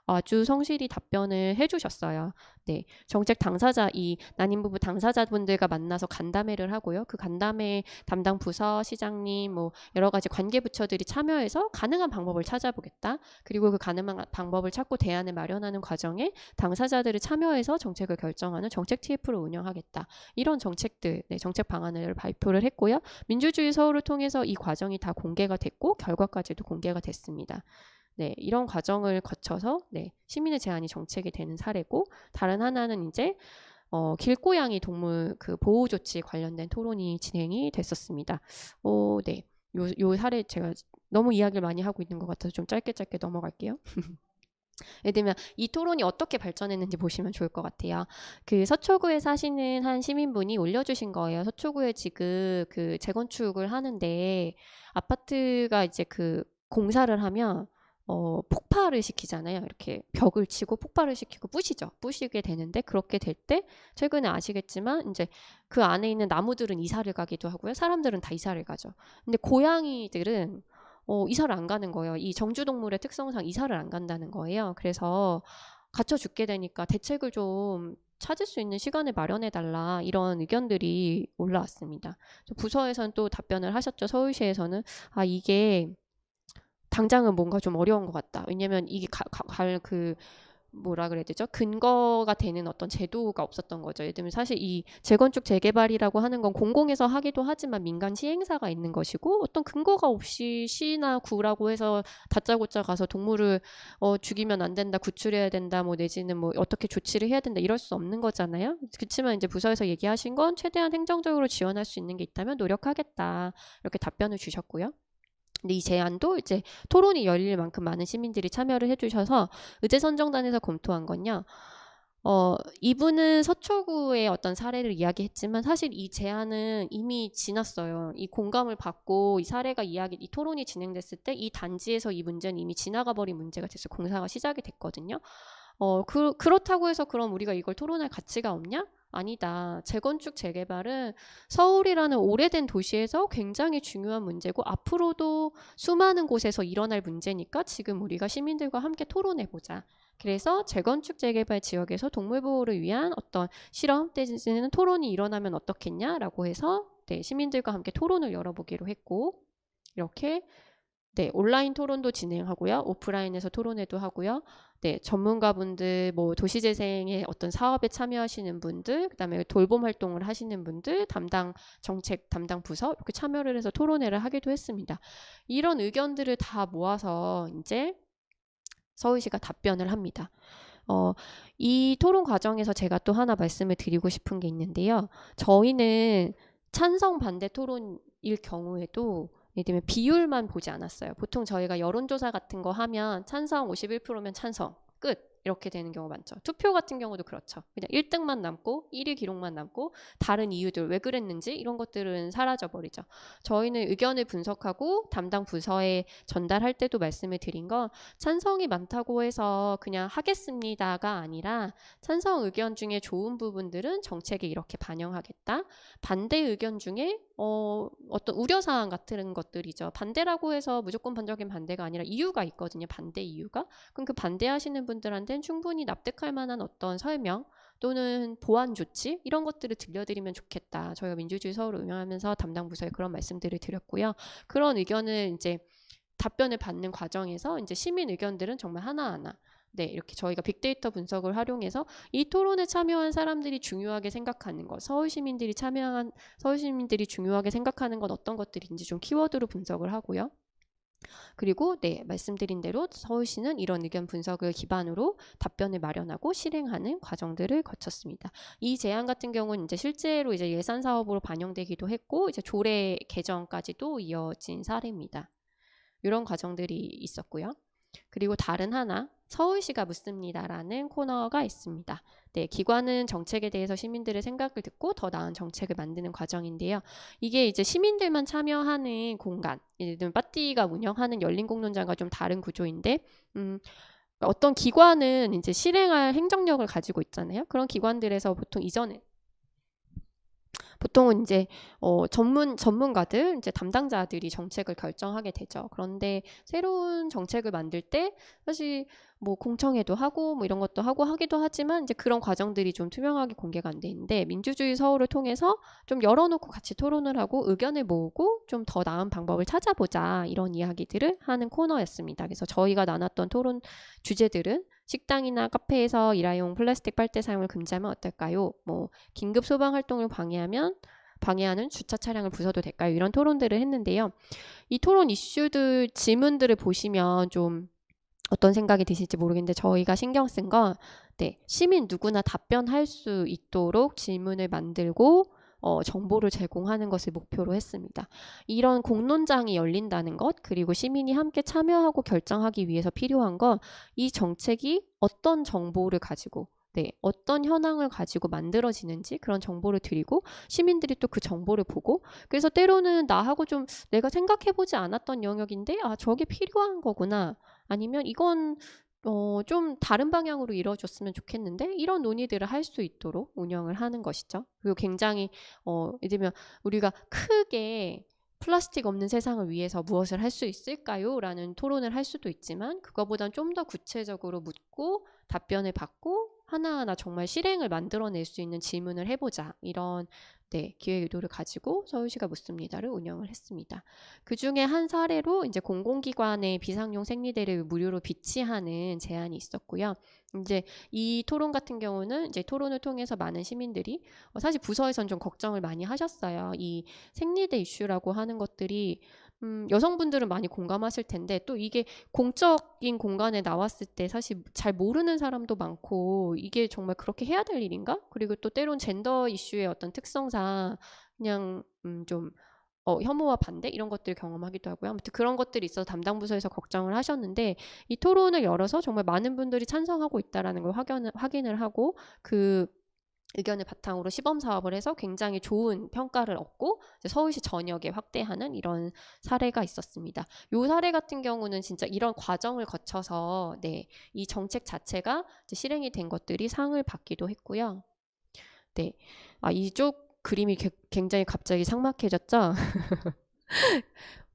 아주 성실히 답변을 해주셨어요. 네, 정책 당사자, 이 난임부부 당사자분들과 만나서 간담회를 하고요. 그 간담회 담당 부서, 시장님, 뭐 여러 가지 관계부처들이 참여해서 가능한 방법을 찾아보겠다. 그리고 그 가능한 방법을 찾고 대안을 마련하는 과정에 당사자들을 참여해서 정책을 결정하는 정책 TF를 운영하겠다. 이런 정책들, 네, 정책 방안을 발표를 했고요. 민주주의 서울을 통해서 이 과정이 다 공개가 됐고 결과까지도 공개가 됐습니다. 네, 이런 과정을 거쳐서 네, 시민의 제안이 정책이 되는 사례고 다른 하나는 이제 길고양이 동물 그 보호 조치 관련된 토론이 진행이 됐었습니다. 네, 요 사례 제가 너무 이야기를 많이 하고 있는 것 같아서 좀 짧게 넘어갈게요. 예를 들면 이 토론이 어떻게 발전했는지 보시면 좋을 것 같아요. 그 서초구에 사시는 한 시민분이 올려주신 거예요. 서초구에 지금 그 재건축을 하는데 아파트가 이제 그 공사를 하면 폭발을 시키잖아요. 이렇게 벽을 치고 폭발을 시키고 부시게 되는데 그렇게 될 때 최근에 아시겠지만 이제 그 안에 있는 나무들은 이사를 가기도 하고요. 사람들은 다 이사를 가죠. 근데 고양이들은 이사를 안 가는 거예요. 이 정주동물의 특성상 이사를 안 간다는 거예요. 그래서 갇혀 죽게 되니까 대책을 좀 찾을 수 있는 시간을 마련해달라 이런 의견들이 올라왔습니다. 부서에서는 또 답변을 하셨죠. 서울시에서는 이게 당장은 뭔가 좀 어려운 것 같다. 왜냐면 이게 뭐라 그래야 되죠? 근거가 되는 어떤 제도가 없었던 거죠. 예를 들면 사실 이 재건축 재개발이라고 하는 건 공공에서 하기도 하지만 민간 시행사가 있는 것이고 어떤 근거가 없이 시나 구라고 해서 다짜고짜 가서 동물을 죽이면 안 된다, 구출해야 된다, 뭐 내지는 뭐 어떻게 조치를 해야 된다 이럴 수 없는 거잖아요. 그렇지만 이제 부서에서 얘기하신 건 최대한 행정적으로 지원할 수 있는 게 있다면 노력하겠다 이렇게 답변을 주셨고요. 근데 이 제안도 이제 토론이 열릴 만큼 많은 시민들이 참여를 해주셔서 의제선정단에서 검토한 건요. 이분은 서초구의 어떤 사례를 이야기했지만 사실 이 제안은 이미 지났어요. 이 공감을 받고 이 토론이 진행됐을 때 이 단지에서 이 문제는 이미 지나가 버린 문제가 됐어요. 공사가 시작이 됐거든요. 그렇다고 해서 그럼 우리가 이걸 토론할 가치가 없냐? 아니다. 재건축, 재개발은 서울이라는 오래된 도시에서 굉장히 중요한 문제고 앞으로도 수많은 곳에서 일어날 문제니까 지금 우리가 시민들과 함께 토론해보자. 그래서 재건축, 재개발 지역에서 동물보호를 위한 어떤 실험 때는 토론이 일어나면 어떻겠냐라고 해서 네, 시민들과 함께 토론을 열어보기로 했고 이렇게 네, 온라인 토론도 진행하고요. 오프라인에서 토론회도 하고요. 네, 전문가분들, 뭐 도시재생의 어떤 사업에 참여하시는 분들, 그다음에 돌봄 활동을 하시는 분들, 정책 담당 부서 이렇게 참여를 해서 토론회를 하기도 했습니다. 이런 의견들을 다 모아서 이제 서울시가 답변을 합니다. 이 토론 과정에서 제가 또 하나 말씀을 드리고 싶은 게 있는데요. 저희는 찬성 반대 토론일 경우에도 예를 들면 비율만 보지 않았어요. 보통 저희가 여론조사 같은 거 하면 찬성 51%면 찬성 끝 이렇게 되는 경우 많죠. 투표 같은 경우도 그렇죠. 그냥 1등만 남고 1위 기록만 남고 다른 이유들 왜 그랬는지 이런 것들은 사라져버리죠. 저희는 의견을 분석하고 담당 부서에 전달할 때도 말씀을 드린 건 찬성이 많다고 해서 그냥 하겠습니다가 아니라 찬성 의견 중에 좋은 부분들은 정책에 이렇게 반영하겠다. 반대 의견 중에 어떤 우려사항 같은 것들이죠. 반대라고 해서 무조건 번적인 반대가 아니라 이유가 있거든요. 반대 이유가. 그럼 그 반대하시는 분들한테는 충분히 납득할 만한 어떤 설명 또는 보완 조치 이런 것들을 들려드리면 좋겠다. 저희가 민주주의 서울을 운영하면서 담당 부서에 그런 말씀들을 드렸고요. 그런 의견을 이제 답변을 받는 과정에서 이제 시민 의견들은 정말 하나하나 네, 이렇게 저희가 빅데이터 분석을 활용해서 이 토론에 참여한 사람들이 중요하게 생각하는 것, 서울 시민들이 중요하게 생각하는 건 어떤 것들인지 좀 키워드로 분석을 하고요. 그리고 말씀드린 대로 서울시는 이런 의견 분석을 기반으로 답변을 마련하고 실행하는 과정들을 거쳤습니다. 이 제안 같은 경우는 이제 실제로 이제 예산 사업으로 반영되기도 했고 이제 조례 개정까지도 이어진 사례입니다. 이런 과정들이 있었고요. 그리고 다른 하나 서울시가 묻습니다라는 코너가 있습니다. 기관은 정책에 대해서 시민들의 생각을 듣고 더 나은 정책을 만드는 과정인데요. 이게 이제 시민들만 참여하는 공간, 예를 들면 빠띠가 운영하는 열린 공론장과 좀 다른 구조인데, 어떤 기관은 이제 실행할 행정력을 가지고 있잖아요. 그런 기관들에서 보통은 이제 전문가들, 이제 담당자들이 정책을 결정하게 되죠. 그런데 새로운 정책을 만들 때 사실 뭐 공청회도 하고 뭐 이런 것도 하고 하기도 하지만 이제 그런 과정들이 좀 투명하게 공개가 안 돼 있는데 민주주의 서울을 통해서 좀 열어놓고 같이 토론을 하고 의견을 모으고 좀 더 나은 방법을 찾아보자 이런 이야기들을 하는 코너였습니다. 그래서 저희가 나눴던 토론 주제들은 식당이나 카페에서 일회용 플라스틱 빨대 사용을 금지하면 어떨까요? 뭐 긴급 소방 활동을 방해하는 주차 차량을 부숴도 될까요? 이런 토론들을 했는데요. 이 토론 이슈들 질문들을 보시면 좀 어떤 생각이 드실지 모르겠는데 저희가 신경 쓴 건 시민 누구나 답변할 수 있도록 질문을 만들고 정보를 제공하는 것을 목표로 했습니다. 이런 공론장이 열린다는 것, 그리고 시민이 함께 참여하고 결정하기 위해서 필요한 건 이 정책이 어떤 정보를 가지고 어떤 현황을 가지고 만들어지는지 그런 정보를 드리고 시민들이 또 그 정보를 보고 그래서 때로는 나하고 좀 내가 생각해보지 않았던 영역인데 저게 필요한 거구나 아니면 이건 좀 다른 방향으로 이루어졌으면 좋겠는데 이런 논의들을 할 수 있도록 운영을 하는 것이죠. 그리고 굉장히 예를 들면 우리가 크게 플라스틱 없는 세상을 위해서 무엇을 할 수 있을까요? 라는 토론을 할 수도 있지만 그거보단 좀 더 구체적으로 묻고 답변을 받고 하나하나 정말 실행을 만들어낼 수 있는 질문을 해보자. 이런 기획 의도를 가지고 서울시가 묻습니다를 운영을 했습니다. 그 중에 한 사례로 이제 공공기관의 비상용 생리대를 무료로 비치하는 제안이 있었고요. 이제 이 토론 같은 경우는 이제 토론을 통해서 많은 시민들이 사실 부서에선 좀 걱정을 많이 하셨어요. 이 생리대 이슈라고 하는 것들이 여성분들은 많이 공감하실 텐데 또 이게 공적인 공간에 나왔을 때 사실 잘 모르는 사람도 많고 이게 정말 그렇게 해야 될 일인가? 그리고 또 때론 젠더 이슈의 어떤 특성상 그냥 좀 혐오와 반대 이런 것들을 경험하기도 하고요. 아무튼 그런 것들이 있어서 담당 부서에서 걱정을 하셨는데 이 토론을 열어서 정말 많은 분들이 찬성하고 있다라는 걸 확인을 하고 그 의견을 바탕으로 시범 사업을 해서 굉장히 좋은 평가를 얻고 서울시 전역에 확대하는 이런 사례가 있었습니다. 이 사례 같은 경우는 진짜 이런 과정을 거쳐서 이 정책 자체가 실행이 된 것들이 상을 받기도 했고요. 이쪽 그림이 굉장히 갑자기 삭막해졌죠?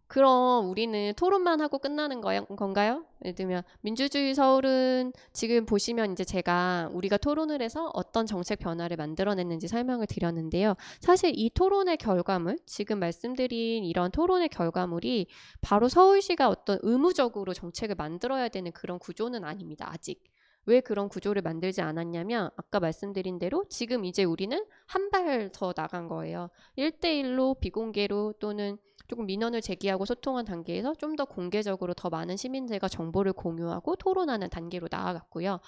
그럼 우리는 토론만 하고 끝나는 건가요? 예를 들면 민주주의 서울은 지금 보시면 이제 제가 우리가 토론을 해서 어떤 정책 변화를 만들어냈는지 설명을 드렸는데요. 사실 이 토론의 결과물, 지금 말씀드린 이런 토론의 결과물이 바로 서울시가 어떤 의무적으로 정책을 만들어야 되는 그런 구조는 아닙니다. 아직. 왜 그런 구조를 만들지 않았냐면 아까 말씀드린 대로 지금 이제 우리는 한 발 더 나간 거예요. 1대1로 비공개로 또는 조금 민원을 제기하고 소통한 단계에서 좀 더 공개적으로 더 많은 시민들과 정보를 공유하고 토론하는 단계로 나아갔고요.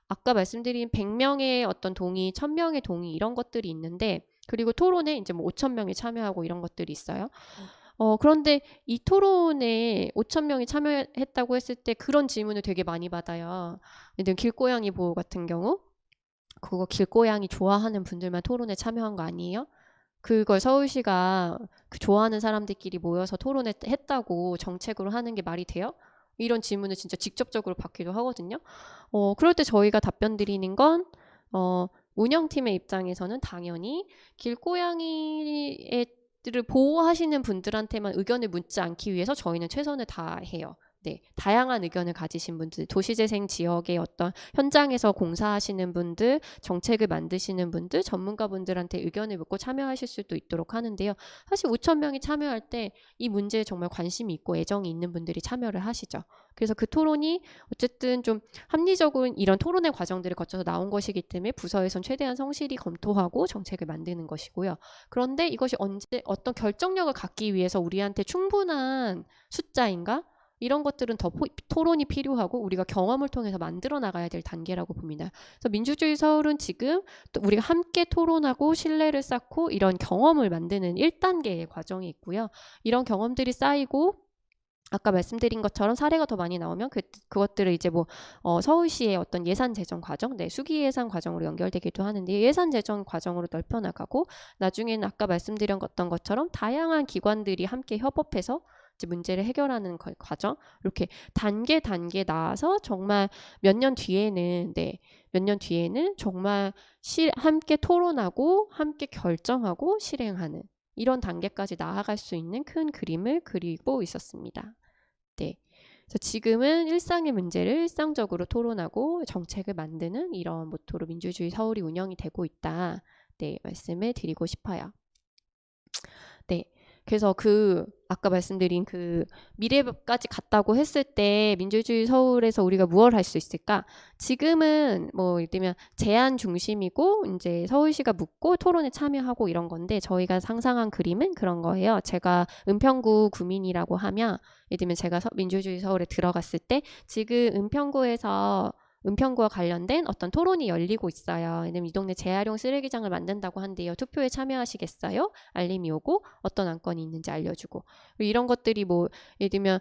아까 말씀드린 100명의 어떤 동의, 1000명의 동의 이런 것들이 있는데 그리고 토론에 이제 뭐 5000명이 참여하고 이런 것들이 있어요. 그런데 이 토론에 5,000명이 참여했다고 했을 때 그런 질문을 되게 많이 받아요. 예를 들면 길고양이 보호 같은 경우 그거 길고양이 좋아하는 분들만 토론에 참여한 거 아니에요? 그걸 서울시가 좋아하는 사람들끼리 모여서 토론했다고 정책으로 하는 게 말이 돼요? 이런 질문을 진짜 직접적으로 받기도 하거든요. 그럴 때 저희가 답변 드리는 건 운영팀의 입장에서는 당연히 길고양이를 보호하시는 분들한테만 의견을 묻지 않기 위해서 저희는 최선을 다해요. 다양한 의견을 가지신 분들, 도시재생 지역의 어떤 현장에서 공사하시는 분들, 정책을 만드시는 분들, 전문가분들한테 의견을 묻고 참여하실 수도 있도록 하는데요. 사실 5,000명이 참여할 때 이 문제에 정말 관심이 있고 애정이 있는 분들이 참여를 하시죠. 그래서 그 토론이 어쨌든 좀 합리적인 이런 토론의 과정들을 거쳐서 나온 것이기 때문에 부서에선 최대한 성실히 검토하고 정책을 만드는 것이고요. 그런데 이것이 언제 어떤 결정력을 갖기 위해서 우리한테 충분한 숫자인가? 이런 것들은 더 토론이 필요하고 우리가 경험을 통해서 만들어 나가야 될 단계라고 봅니다. 그래서 민주주의 서울은 지금 또 우리가 함께 토론하고 신뢰를 쌓고 이런 경험을 만드는 1단계의 과정이 있고요. 이런 경험들이 쌓이고 아까 말씀드린 것처럼 사례가 더 많이 나오면 그것들을 이제 뭐 서울시의 어떤 예산 제정 과정, 수기 예산 과정으로 연결되기도 하는데 예산 제정 과정으로 넓혀 나가고 나중에는 아까 말씀드렸던 것처럼 다양한 기관들이 함께 협업해서 이제 문제를 해결하는 과정 이렇게 단계 나아서 정말 몇 년 뒤에는 정말 함께 토론하고 함께 결정하고 실행하는 이런 단계까지 나아갈 수 있는 큰 그림을 그리고 있었습니다. 네. 그래서 지금은 일상의 문제를 일상적으로 토론하고 정책을 만드는 이런 모토로 민주주의 서울이 운영이 되고 있다. 네, 말씀을 드리고 싶어요. 네. 그래서 아까 말씀드린 미래까지 갔다고 했을 때 민주주의 서울에서 우리가 무엇을 할 수 있을까? 지금은 뭐 예를 들면 제안 중심이고 이제 서울시가 묻고 토론에 참여하고 이런 건데 저희가 상상한 그림은 그런 거예요. 제가 은평구 구민이라고 하면 예를 들면 제가 민주주의 서울에 들어갔을 때 지금 은평구와 관련된 어떤 토론이 열리고 있어요. 왜냐면 이 동네 재활용 쓰레기장을 만든다고 한대요. 투표에 참여하시겠어요? 알림이 오고 어떤 안건이 있는지 알려주고 이런 것들이 뭐 예를 들면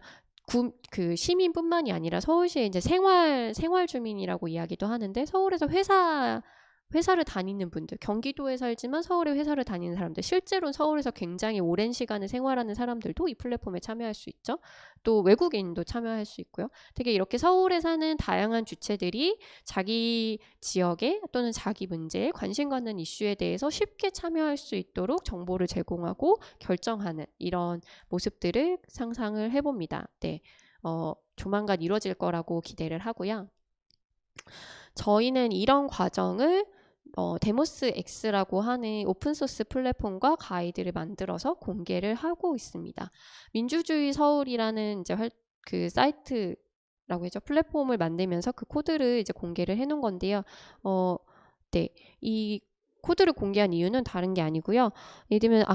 시민뿐만이 아니라 서울시의 이제 생활 주민이라고 이야기도 하는데 서울에서 회사를 다니는 분들, 경기도에 살지만 서울에 회사를 다니는 사람들, 실제로 서울에서 굉장히 오랜 시간을 생활하는 사람들도 이 플랫폼에 참여할 수 있죠. 또 외국인도 참여할 수 있고요. 되게 이렇게 서울에 사는 다양한 주체들이 자기 지역에 또는 자기 문제에 관심 갖는 이슈에 대해서 쉽게 참여할 수 있도록 정보를 제공하고 결정하는 이런 모습들을 상상을 해봅니다. 네, 조만간 이루어질 거라고 기대를 하고요. 저희는 이런 과정을 데모스 X라고 하는 오픈소스 플랫폼과 가이드를 만들어서 공개를 하고 있습니다. 민주주의 서울이라는 이제 사이트라고 해죠. 플랫폼을 만들면서 그 코드를 이제 공개를 해놓은 건데요. 네, 이 코드를 공개한 이유는 다른 게 아니고요. 예를 들면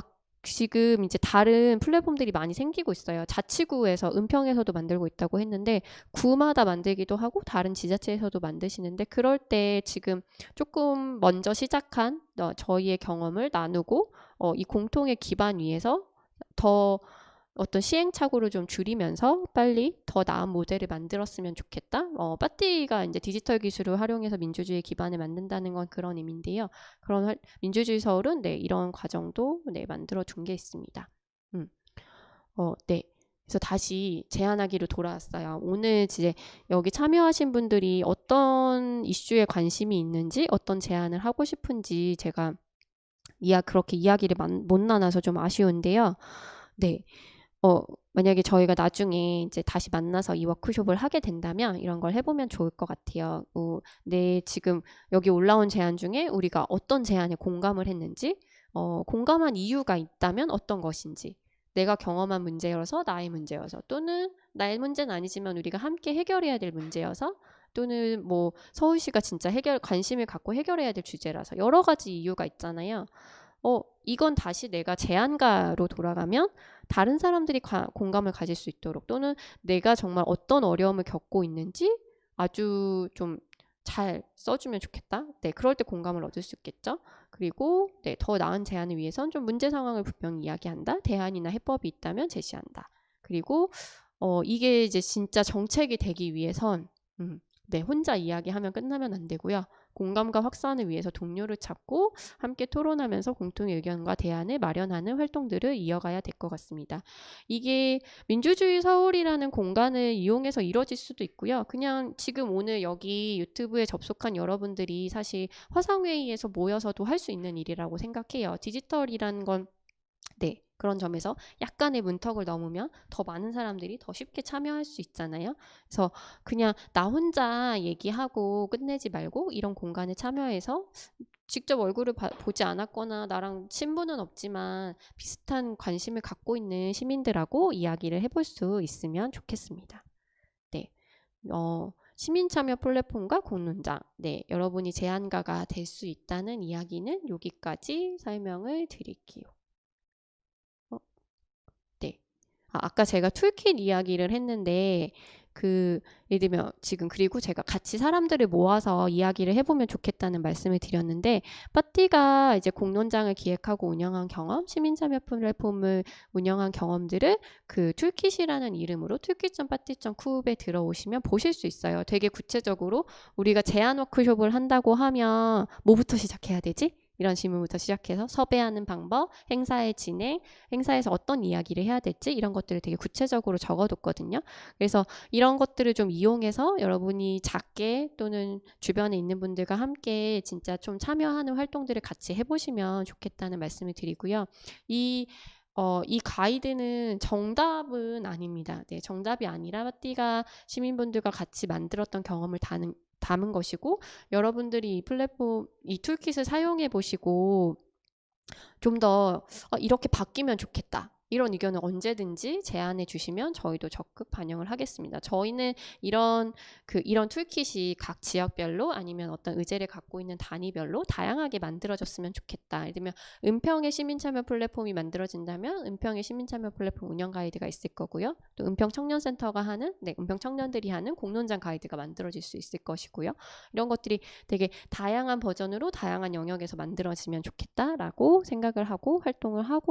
지금 이제 다른 플랫폼들이 많이 생기고 있어요. 자치구에서 은평에서도 만들고 있다고 했는데 구마다 만들기도 하고 다른 지자체에서도 만드시는데 그럴 때 지금 조금 먼저 시작한 저희의 경험을 나누고 이 공통의 기반 위에서 더 어떤 시행착오를 좀 줄이면서 빨리 더 나은 모델을 만들었으면 좋겠다. 빠띠가 이제 디지털 기술을 활용해서 민주주의 기반을 만든다는 건 그런 의미인데요. 그런 민주주의 서울은 이런 과정도 만들어 둔 게 있습니다. 네. 그래서 다시 제안하기로 돌아왔어요. 오늘 이제 여기 참여하신 분들이 어떤 이슈에 관심이 있는지, 어떤 제안을 하고 싶은지 제가 그렇게 이야기를 못 나눠서 좀 아쉬운데요. 네. 만약에 저희가 나중에 이제 다시 만나서 이 워크숍을 하게 된다면 이런 걸 해보면 좋을 것 같아요. 지금 여기 올라온 제안 중에 우리가 어떤 제안에 공감을 했는지, 공감한 이유가 있다면 어떤 것인지, 내가 경험한 문제여서 나의 문제여서 또는 나의 문제는 아니지만 우리가 함께 해결해야 될 문제여서 또는 뭐 서울시가 진짜 관심을 갖고 해결해야 될 주제라서 여러 가지 이유가 있잖아요. 이건 다시 내가 제안가로 돌아가면 다른 사람들이 공감을 가질 수 있도록 또는 내가 정말 어떤 어려움을 겪고 있는지 아주 좀 잘 써주면 좋겠다. 네, 그럴 때 공감을 얻을 수 있겠죠. 그리고 더 나은 제안을 위해선 좀 문제 상황을 분명히 이야기한다. 대안이나 해법이 있다면 제시한다. 그리고 이게 이제 진짜 정책이 되기 위해선 혼자 이야기하면 끝나면 안 되고요. 공감과 확산을 위해서 동료를 찾고 함께 토론하면서 공통의 의견과 대안을 마련하는 활동들을 이어가야 될 것 같습니다. 이게 민주주의 서울이라는 공간을 이용해서 이루어질 수도 있고요. 그냥 지금 오늘 여기 유튜브에 접속한 여러분들이 사실 화상회의에서 모여서도 할 수 있는 일이라고 생각해요. 디지털이라는 건 그런 점에서 약간의 문턱을 넘으면 더 많은 사람들이 더 쉽게 참여할 수 있잖아요. 그래서 그냥 나 혼자 얘기하고 끝내지 말고 이런 공간에 참여해서 직접 얼굴을 보지 않았거나 나랑 친분은 없지만 비슷한 관심을 갖고 있는 시민들하고 이야기를 해볼 수 있으면 좋겠습니다. 네, 시민참여 플랫폼과 공론장, 여러분이 제안가가 될 수 있다는 이야기는 여기까지 설명을 드릴게요. 아까 제가 툴킷 이야기를 했는데 예를 들면 지금 그리고 제가 같이 사람들을 모아서 이야기를 해보면 좋겠다는 말씀을 드렸는데 빠띠가 이제 공론장을 기획하고 운영한 경험, 시민참여 플랫폼을 운영한 경험들을 툴킷이라는 이름으로 툴킷.빠띠.coop에 들어오시면 보실 수 있어요. 되게 구체적으로 우리가 제안 워크숍을 한다고 하면 뭐부터 시작해야 되지? 이런 질문부터 시작해서 섭외하는 방법, 행사의 진행, 행사에서 어떤 이야기를 해야 될지 이런 것들을 되게 구체적으로 적어뒀거든요. 그래서 이런 것들을 좀 이용해서 여러분이 작게 또는 주변에 있는 분들과 함께 진짜 좀 참여하는 활동들을 같이 해보시면 좋겠다는 말씀을 드리고요. 이 가이드는 정답은 아닙니다. 네, 정답이 아니라 빠띠가 시민분들과 같이 만들었던 경험을 담은 것이고 여러분들이 이 플랫폼, 이 툴킷을 사용해 보시고 좀 더 이렇게 바뀌면 좋겠다. 이런 의견을 언제든지 제안해 주시면 저희도 적극 반영을 하겠습니다. 저희는 이런 툴킷이 각 지역별로 아니면 어떤 의제를 갖고 있는 단위별로 다양하게 만들어졌으면 좋겠다. 예를 들면 은평의 시민참여 플랫폼이 만들어진다면 은평의 시민참여 플랫폼 운영 가이드가 있을 거고요. 또 은평 청년센터가 하는, 은평 청년들이 하는 공론장 가이드가 만들어질 수 있을 것이고요. 이런 것들이 되게 다양한 버전으로 다양한 영역에서 만들어지면 좋겠다라고 생각을 하고 활동을 하고